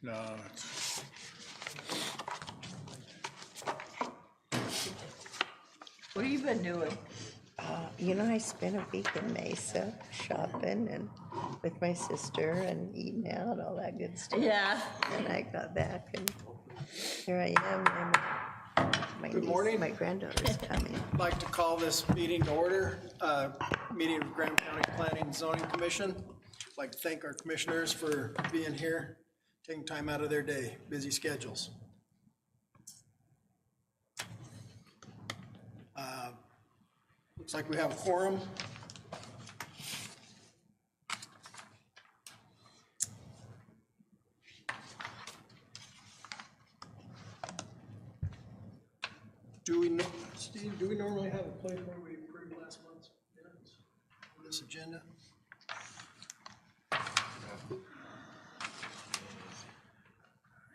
No, it's, What have you been doing? I spent a week in Mesa shopping and with my sister and eating out, all that good stuff. Yeah. And I got back and here I am. My Good niece, morning. my granddaughter's coming. I'd like to call this meeting to order, meeting of Graham County Planning and Zoning Commission. I'd like to thank our commissioners for being here, taking time out of their day, busy schedules. Looks like we have a quorum. Steve, do we normally have a place where we approve last month's minutes on this agenda?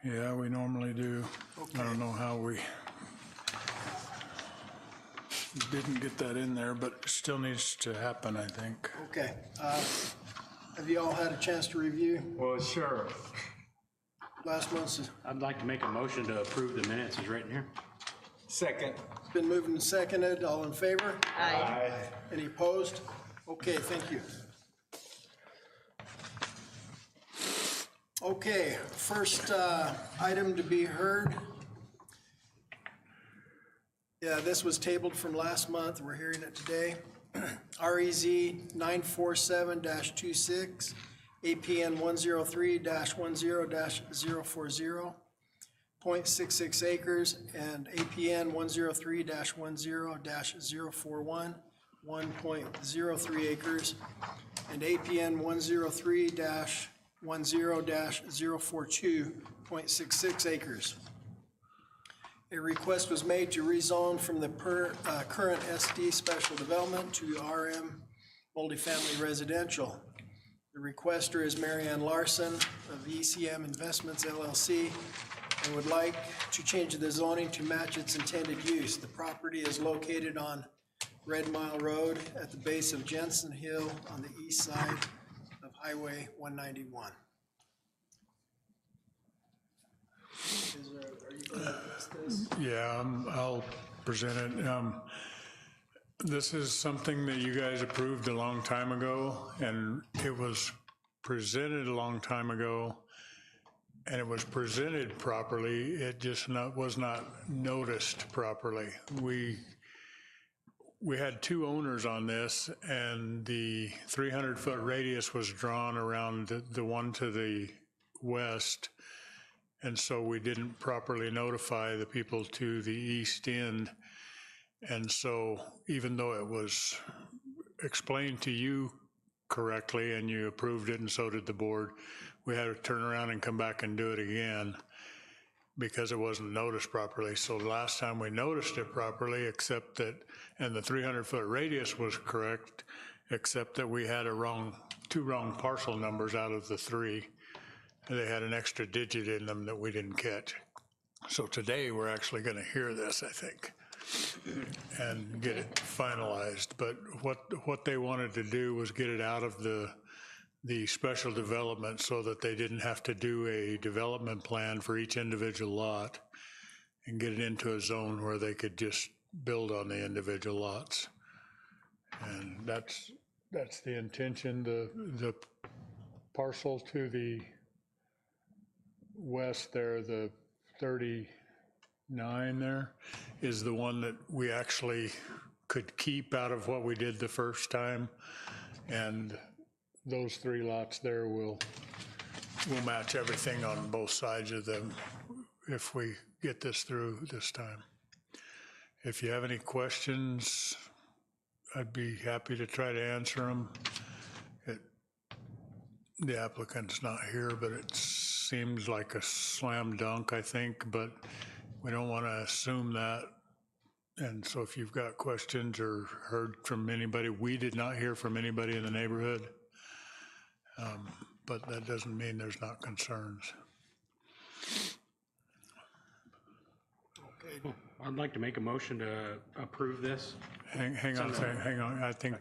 yeah, we normally do. I don't know how we didn't get that in there, but it still needs to happen, I think. Okay. Have you all had a chance to review Well, sure. last month's? I'd like to make a motion to approve the minutes as written here. Second. It's been moved and seconded. All in favor? Aye. Any opposed? Okay, thank you. Okay, first item to be heard. Yeah, this was tabled from last month. We're hearing it today. REZ 947-26, APN 103-10-040, 0.66 acres, and APN 103-10-041, 1.03 acres, and APN 103-10-042, 0.66 acres. A request was made to rezone from the current SD special development to RM multifamily residential. The requester is Marianne Larson of ECM Investments LLC and would like to change the zoning to match its intended use. The property is located on Red Mile Road at the base of Jensen Hill on the east side of Highway 191. Are you going to address this? Yeah, I'll present it. This is something that you guys approved a long time ago, and it was presented a long time ago, and it was presented properly. It just was not noticed properly. We had two owners on this, and the 300-foot radius was drawn around the one to the west. And so we didn't properly notify the people to the east end. And so even though it was explained to you correctly and you approved it and so did the board, we had to turn around and come back and do it again because it wasn't noticed properly. So the last time we noticed it properly, except that, and the 300-foot radius was correct, except that we had two wrong parcel numbers out of the three. They had an extra digit in them that we didn't catch. So today we're actually going to hear this, I think, and get it finalized. But what they wanted to do was get it out of the special development so that they didn't have to do a development plan for each individual lot and get it into a zone where they could just build on the individual lots. And that's the intention. The parcel to the west there, the 39 there, is the one that we actually could keep out of what we did the first time. And those three lots there will match everything on both sides of them if we get this through this time. If you have any questions, I'd be happy to try to answer them. The applicant's not here, but it seems like a slam dunk, I think, but we don't want to assume that. And so if you've got questions or heard from anybody, we did not hear from anybody in the neighborhood, but that doesn't mean there's not concerns. I'd like to make a motion to approve this. Hang on a second, hang on. I think,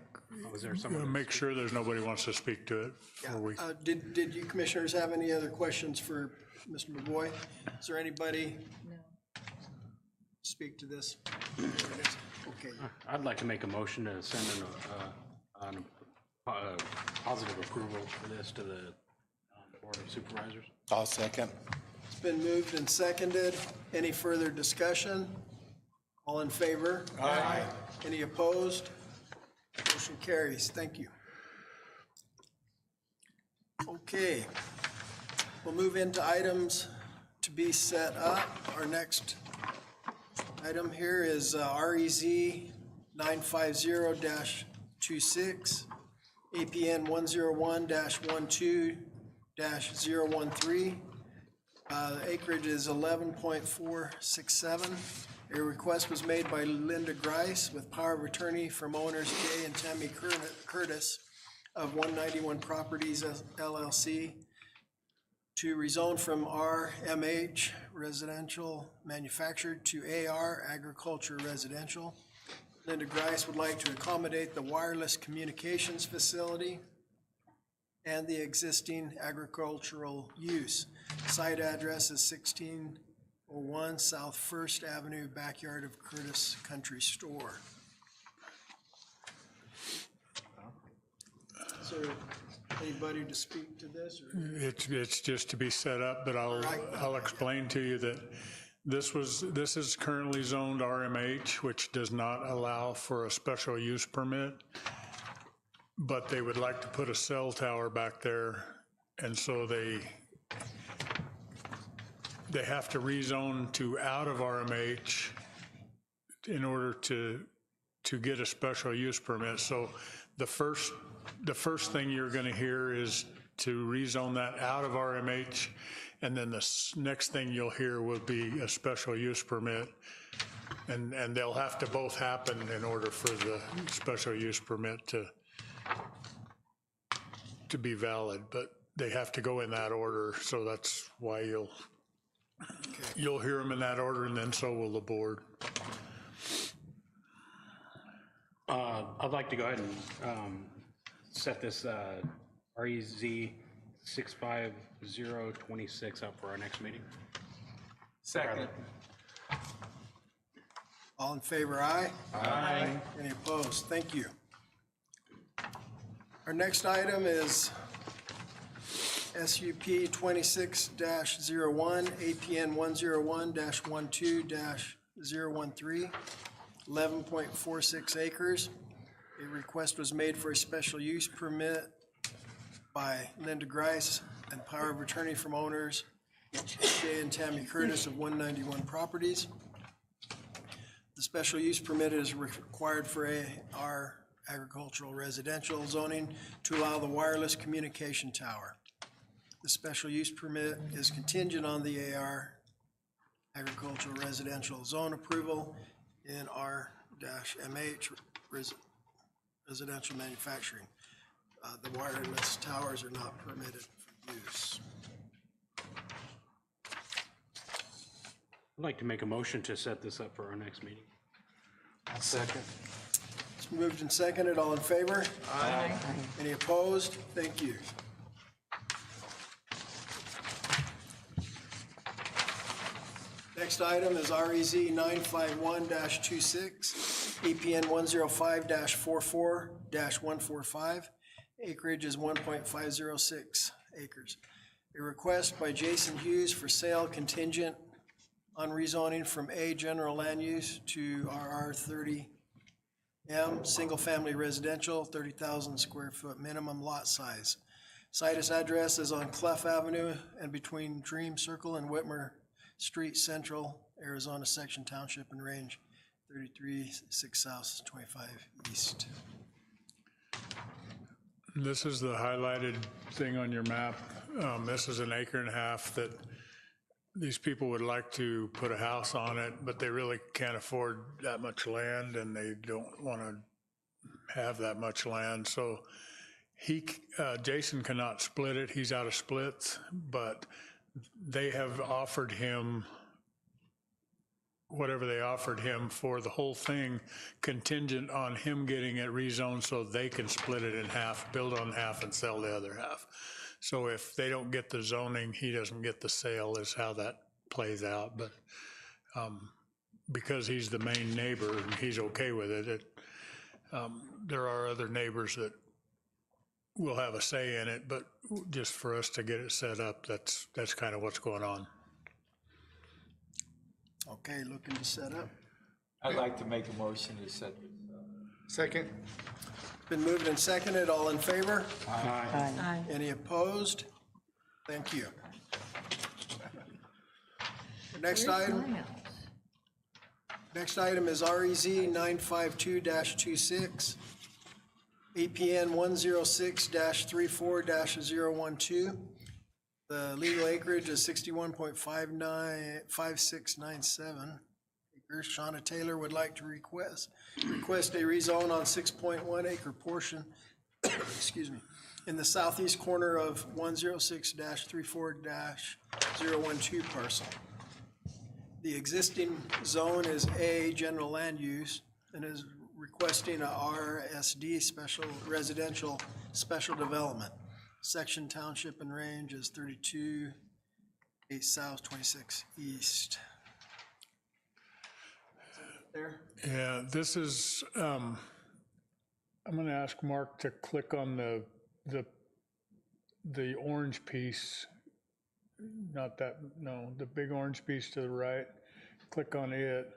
Was there someone? make sure there's nobody wants to speak to it before we. Did you commissioners have any other questions for Mr. McBoy? Is there anybody? Speak to this? Okay, I'd like to make a motion to send a positive approval for this to the Board of Supervisors. I'll second. it's been moved and seconded. Any further discussion? All in favor? Aye. Any opposed? Motion carries. Thank you. Okay. We'll move into items to be set up. Our next item here is REZ 950-26, APN 101-12-013. The acreage is 11.467. A request was made by Linda Grice with power of attorney from owners Jay and Tammy Curtis of 191 Properties LLC to rezone from RMH Residential Manufactured to AR Agriculture Residential. Linda Grice would like to accommodate the wireless communications facility and the existing agricultural use. Site address is 1601 South First Avenue, backyard of Curtis Country Store. Is there anybody to speak to this? Or? It's just to be set up, but I'll explain to you that this is currently zoned RMH, which does not allow for a special use permit, but they would like to put a cell tower back there, and so they have to rezone to out of RMH in order to get a special use permit. So the first thing you're going to hear is to rezone that out of RMH, and then the next thing you'll hear will be a special use permit, and they'll have to both happen in order for the special use permit to be valid, but they have to go in that order, so that's why you'll hear them in that order, and then so will the board. I'd like to go ahead and set this REZ 65026 up for our next meeting. Second. All in favor, aye? Aye. Any opposed? Thank you. Our next item is SUP 26-01, APN 101-12-013, 11.46 acres. A request was made for a special use permit by Linda Grice and power of attorney from owners Jay and Tammy Curtis of 191 Properties. The special use permit is required for AR agricultural residential zoning to allow the wireless communication tower. The special use permit is contingent on the AR agricultural residential zone approval in R-MH residential manufacturing. The wireless towers are not permitted for use. I'd like to make a motion to set this up for our next meeting. I'll second. It's moved and seconded. All in favor? Aye. Any opposed? Thank you. Next item is REZ 951-26, APN 105-44-145. Acreage is 1.506 acres. A request by Jason Hughes for sale contingent on rezoning from A general land use to RR 30M, single-family residential, 30,000 square foot minimum lot size. Site address is on Clough Avenue and between Dream Circle and Whitmer Street, Central, Arizona Section Township and Range 33, 6 South, 25 East. This is the highlighted thing on your map. This is an acre and a half that these people would like to put a house on it, but they really can't afford that much land, and they don't want to have that much land. So Jason cannot split it. He's out of splits, but they have offered him whatever they offered him for the whole thing contingent on him getting it rezoned so they can split it in half, build on half and sell the other half. So if they don't get the zoning, he doesn't get the sale is how that plays out. But because he's the main neighbor and he's okay with it, there are other neighbors that will have a say in it, but just for us to get it set up, that's kind of what's going on. Okay, looking to set up. I'd like to make a motion to set this up. Second. Been moved and seconded. All in favor? Aye. Any opposed? Thank you. The Next item. Next item is REZ 952-26, APN 106-34-012. The legal acreage is 61.5697 acres. Shauna Taylor would like to request a rezone on 6.1 acre portion, excuse me, in the southeast corner of 106-34-012 parcel. The existing zone is A, general land use, and is requesting a RSD, special residential special development. Section township and range is 32, 8 south, 26 east. There? Yeah, this is, I'm gonna ask Mark to click on the orange piece. Not that, no, the big orange piece to the right, click on it.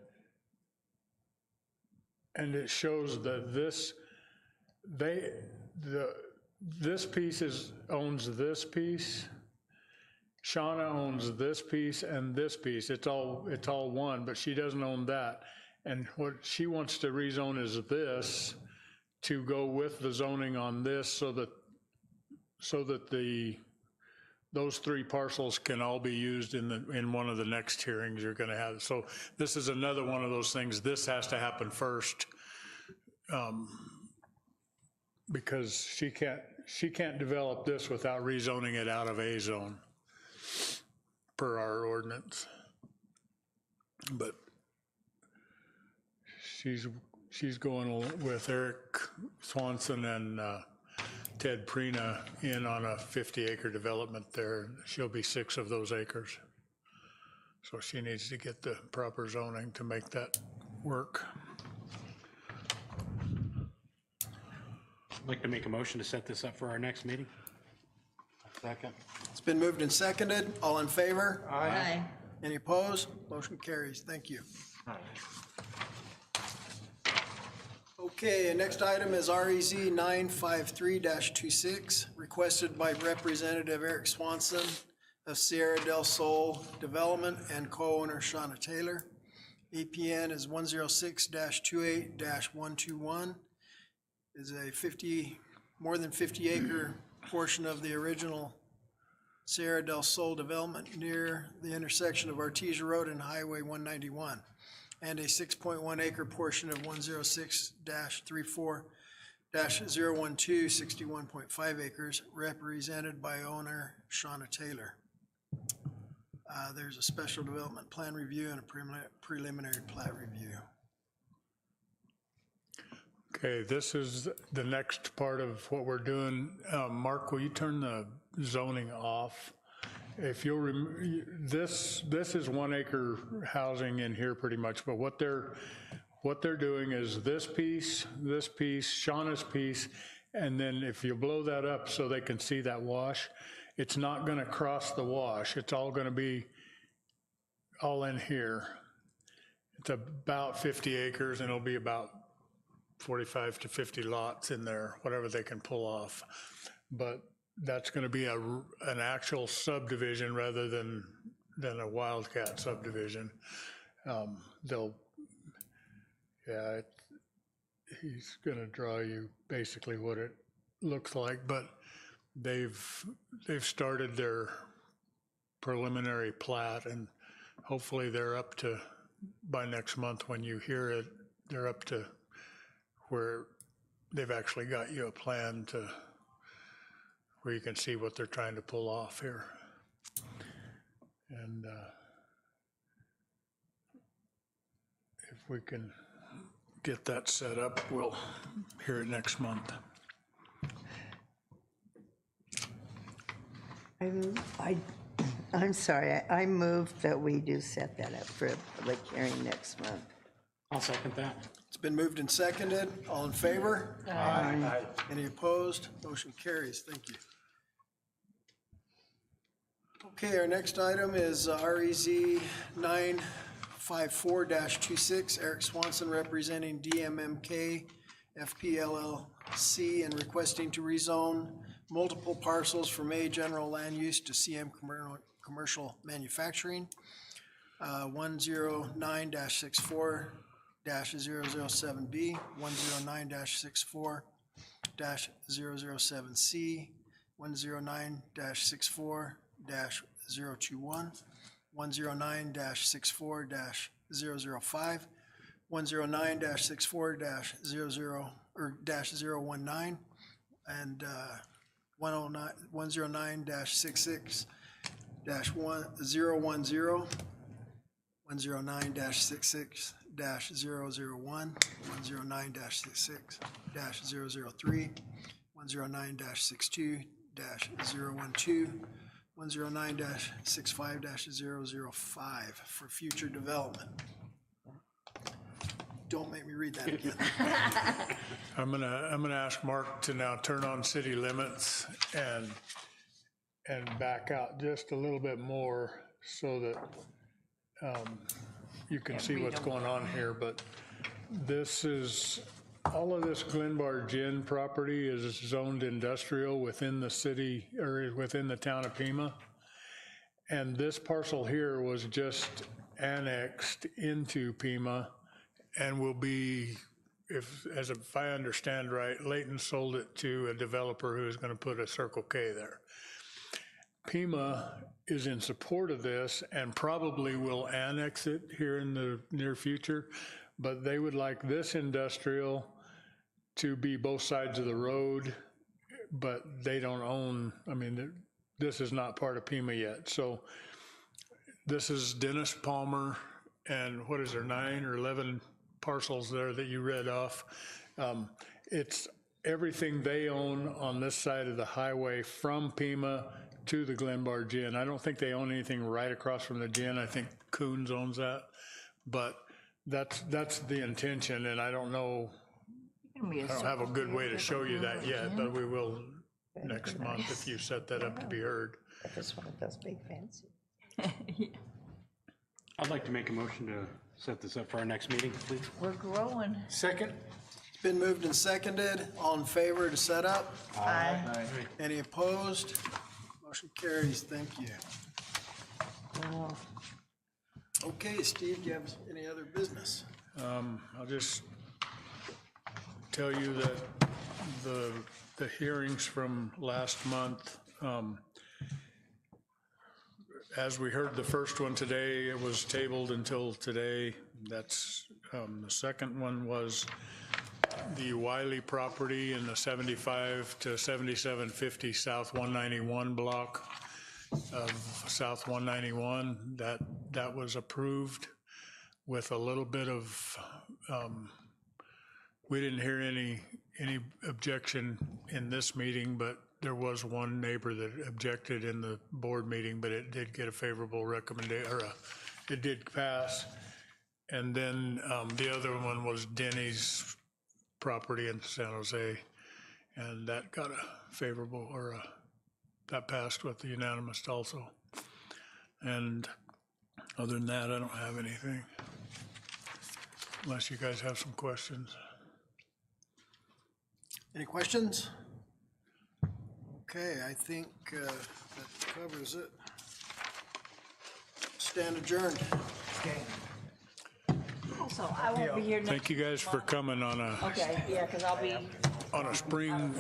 And it shows that this piece owns this piece. Shauna owns this piece and this piece. It's all one, but she doesn't own that. And what she wants to rezone is this to go with the zoning on this so that those three parcels can all be used in one of the next hearings you're gonna have. So this is another one of those things. This has to happen first because she can't develop this without rezoning it out of A zone per our ordinance. But she's going with Eric Swanson and Ted Prina in on a 50-acre development there. She'll be 6 of those acres. So she needs to get the proper zoning to make that work. I'd like to make a motion to set this up for our next meeting. Second. It's been moved and seconded. All in favor? Aye. Any opposed? Motion carries. Thank you. Okay, and next item is REZ 953-26, requested by Representative Eric Swanson of Sierra del Sol Development and co-owner Shauna Taylor. APN is 106-28-121. Is a more than 50 acre portion of the original Sierra del Sol development near the intersection of Artesia Road and Highway 191, and a 6.1 acre portion of 106-34-012, 61.5 acres, represented by owner Shauna Taylor. There's a special development plan review and a preliminary plat review. Okay, this is the next part of what we're doing. Mark, will you turn the zoning off? If you'll, this is 1 acre housing in here pretty much, but what they're doing is this piece, Shauna's piece, and then if you blow that up so they can see that wash, it's not gonna cross the wash. It's all gonna be all in here. It's about 50 acres and it'll be about 45 to 50 lots in there, whatever they can pull off. But that's going to be an actual subdivision rather than a wildcat subdivision. He's going to draw you basically what it looks like, but they've started their preliminary plat, and hopefully they're up to, by next month when you hear it, they're up to where they've actually got you a plan to where you can see what they're trying to pull off here. And if we can get that set up, we'll hear it next month. I'm sorry, I moved that we do set that up for a public hearing next month. I'll second that. It's been moved and seconded. All in favor? Aye. Any opposed? Motion carries. Thank you. Okay, our next item is REZ 954-26, Eric Swanson representing DMMK FPLLC and requesting to rezone multiple parcels from A general land use to CM commercial manufacturing. 109-64-007B, 109-64-007C, 109-64-021, 109-64-005, 109-64-019, and 109-66-010, 109-66-001, 109-66-003, 109-62-012, 109-65-005 for future development. Don't make me read that again. I'm gonna ask Mark to now turn on city limits and back out just a little bit more so that you can see what's going on here, but this is, all of this Glenbar Gin property is zoned industrial within the city, or within the town of Pima. And this parcel here was just annexed into Pima and will be, if I understand right, Layton sold it to a developer who is gonna put a Circle K there. Pima is in support of this and probably will annex it here in the near future, but they would like this industrial to be both sides of the road, but they don't own, I mean, this is not part of Pima yet. So this is Dennis Palmer, and what is there, 9 or 11 parcels there that you read off. It's everything they own on this side of the highway from Pima to the Glenbar Gin. I don't think they own anything right across from the gin. I think Coons owns that, but that's the intention, and I don't know, I don't have a good way to show you that yet, but we will next month if you set that up to be heard. If it's one of those big fancy. I'd like to make a motion to set this up for our next meeting, please. We're growing. Second? It's been moved and seconded. All in favor to set up? Aye. Any opposed? Motion carries. Thank you. Okay, Steve, do you have any other business? I'll just tell you that the hearings from last month, as we heard the first one today, it was tabled until today. That's, the second one was the Wiley property in the 75 to 7750 South 191 block of South 191. That was approved with a little bit of, we didn't hear any objection in this meeting, but there was one neighbor that objected in the board meeting, but it did get a favorable recommendation, or it did pass. And then the other one was Denny's property in San Jose, and that got a favorable, or that passed with the unanimous also. And other than that, I don't have anything, unless you guys have some questions. Any questions? Okay, I think that covers it. Stand adjourned. So I won't be here next. Thank you guys for coming on Okay, yeah, because I'll be a spring